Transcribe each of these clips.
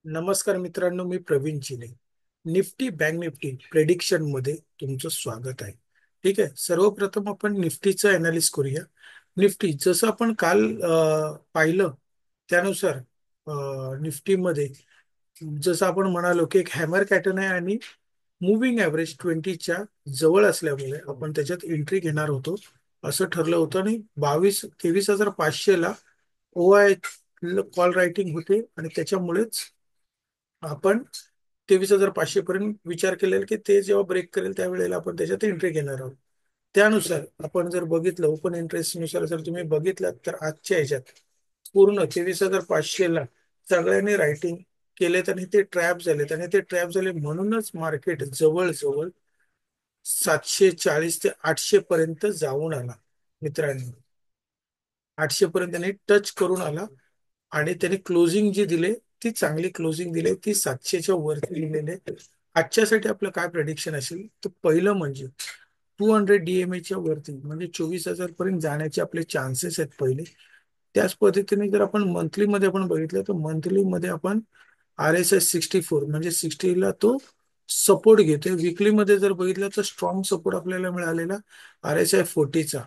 नमस्कार मित्रांनो, मी प्रवीण चिले. Nifty bank Nifty prediction मध्ये तुमचं स्वागत आहे. ठीक आहे, सर्वप्रथम आपण निफ्टीचं अनालिसिस करूया. निफ्टी जसं आपण काल पाहिलं त्यानुसार निफ्टीमध्ये जसं आपण म्हणालो की एक हॅमर पॅटर्न आहे आणि मुव्हिंग ॲव्हरेज 20च्या जवळ असल्यामुळे आपण त्याच्यात एंट्री घेणार होतो असं ठरलं होतं. आणि 23,500 ला ओआय कॉल रायटिंग होते आणि त्याच्यामुळेच आपण 23,500 पर्यंत विचार केलेला की ते जेव्हा ब्रेक करेल त्यावेळेला आपण त्याच्यात एंट्री घेणार आहोत. त्यानुसार आपण जर बघितलं ओपन इंटरेस्ट नुसार जर तुम्ही बघितलात तर आजच्या ह्याच्यात पूर्ण 23,500 ला सगळ्यांनी रायटिंग केलेत आणि ते ट्रॅप झालेत. आणि ते ट्रॅप झाले म्हणूनच मार्केट जवळजवळ 740 ते 800 पर्यंत जाऊन आला मित्रांनो. 800 पर्यंत त्यांनी टच करून आला आणि त्याने क्लोजिंग जी दिले ती चांगली क्लोजिंग दिली, ती 700च्या वरती लिहिलेली आहे. आजच्यासाठी आपलं काय प्रेडिक्शन असेल तर पहिलं म्हणजे 200 DMA च्या वरती म्हणजे 24,000 पर्यंत जाण्याचे आपले चान्सेस आहेत पहिले. त्याच पद्धतीने जर आपण मंथली मध्ये आपण बघितलं तर मंथली मध्ये आपण RSI 64 म्हणजे 60 ला तो सपोर्ट घेतोय. विकली मध्ये जर बघितलं तर स्ट्रॉंग सपोर्ट आपल्याला मिळालेला RSI 40चा.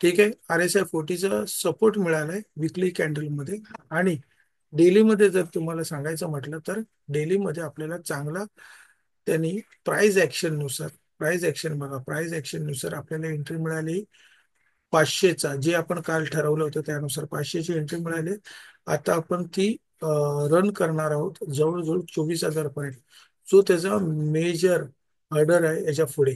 ठीक आहे, RSI 40चा सपोर्ट मिळालाय विकली कॅन्डल मध्ये. आणि डेली मध्ये जर तुम्हाला सांगायचं म्हटलं तर डेली मध्ये आपल्याला चांगला त्यांनी प्राइस ऍक्शन नुसार प्राइस ऍक्शन बघा, प्राइस ऍक्शन नुसार आपल्याला एंट्री मिळाली 500चा, जे आपण काल ठरवलं होतं त्यानुसार 500ची एंट्री मिळाली. आता आपण ती रन करणार आहोत जवळजवळ 24,000 पर्यंत, जो त्याचा मेजर ऑर्डर आहे याच्या पुढे.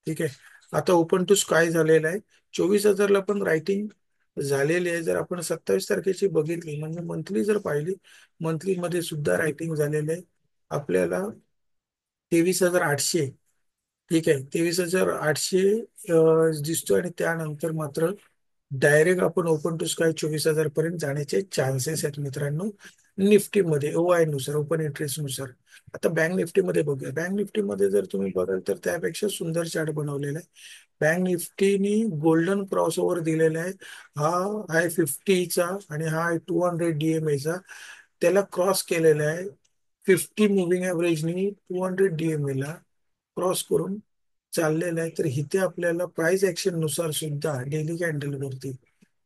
ठीक आहे, आता ओपन टू स्काय झालेला आहे. 24,000 ला पण रायटिंग झालेली आहे. जर आपण 27 तारखेची बघितली म्हणजे मंथली जर पाहिली, मंथली मध्ये सुद्धा रायटिंग झालेलं आहे आपल्याला 23,800. ठीक आहे, 23,800 दिसतोय. आणि त्यानंतर मात्र डायरेक्ट आपण ओपन टू स्काय 24,000 पर्यंत जाण्याचे चान्सेस आहेत मित्रांनो. निफ्टी मध्ये ओआय नुसार ओपन इंटरेस्ट नुसार. आता बँक निफ्टी मध्ये बघूया. बँक निफ्टी मध्ये जर तुम्ही बघाल तर त्यापेक्षा सुंदर चार्ट बनवलेला आहे. बँक निफ्टीनी गोल्डन क्रॉस ओव्हर दिलेला आहे. हा आहे 50चा आणि हा आहे 200 DMA चा. त्याला क्रॉस केलेला आहे 50 मुव्हिंग ऍव्हरेजनी 200 DMA ला क्रॉस करून चाललेला आहे. तर इथे आपल्याला प्राइस ऍक्शन नुसार सुद्धा डेली कॅन्डल वरती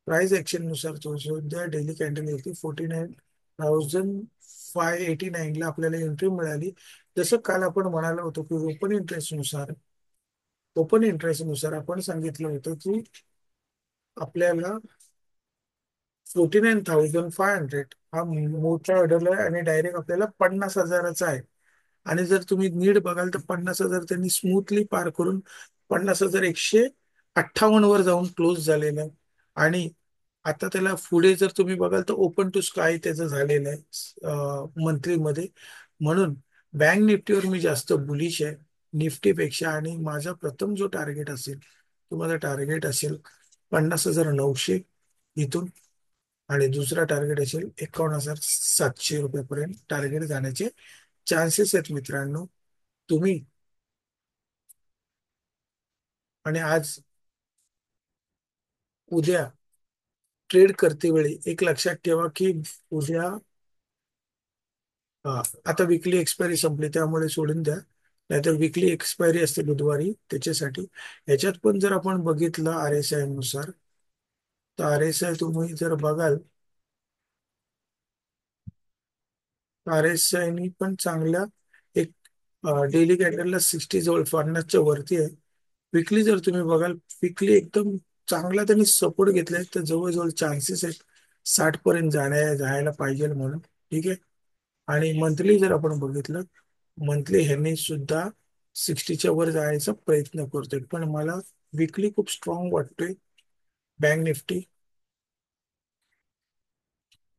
प्राइस ऍक्शन नुसार तो सुद्धा डेली कॅन्डल वरती 49,589 ला आपल्याला एंट्री मिळाली. जसं काल आपण म्हणालो होतो की ओपन इंटरेस्ट नुसार आपण सांगितलं होतं की आपल्याला 49,500 हा मोठा ऑर्डर आहे आणि डायरेक्ट आपल्याला 50,000चा आहे. आणि जर तुम्ही नीट बघाल तर 50,000 त्यांनी स्मूथली पार करून 50,158 वर जाऊन क्लोज झालेलं आहे. आणि आता त्याला पुढे जर तुम्ही बघाल तर ओपन टू स्काय त्याचं झालेलं आहे मंथली मध्ये. म्हणून बँक निफ्टीवर मी जास्त बुलिश आहे निफ्टीपेक्षा. आणि माझा प्रथम जो टार्गेट असेल तो माझा टार्गेट असेल 50,900 इथून. आणि दुसरा टार्गेट असेल 51,700 रुपयापर्यंत टार्गेट जाण्याचे चान्सेस आहेत मित्रांनो. तुम्ही आणि आज उद्या ट्रेड करते वेळी एक लक्षात ठेवा की उद्या आता विकली एक्सपायरी संपली त्यामुळे सोडून द्या. नाहीतर विकली एक्सपायरी असते बुधवारी त्याच्यासाठी. याच्यात पण जर आपण बघितलं RSI नुसार तर RSI तुम्ही जर बघाल RSI पण चांगल्या एक डेली कॅन्डलला 60 जवळ 50च्या वरती आहे. विकली जर तुम्ही बघाल विकली एकदम चांगला त्यांनी सपोर्ट घेतलाय तर जवळजवळ चान्सेस आहेत 60 पर्यंत जायला पाहिजे म्हणून. ठीक आहे, आणि मंथली जर आपण बघितलं मंथली ह्यांनी सुद्धा 60च्या वर जायचा प्रयत्न करतोय. पण मला विकली खूप स्ट्रॉंग वाटतोय. बँक निफ्टी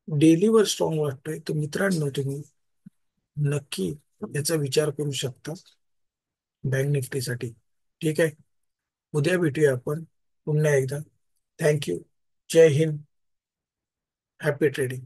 डेलीवर स्ट्रॉंग वाटतोय. तर मित्रांनो तुम्ही नक्की याचा विचार करू शकता बँक निफ्टीसाठी. ठीक आहे, उद्या भेटूया आपण पुन्हा एकदा. थँक्यू. जय हिंद. Happy trading.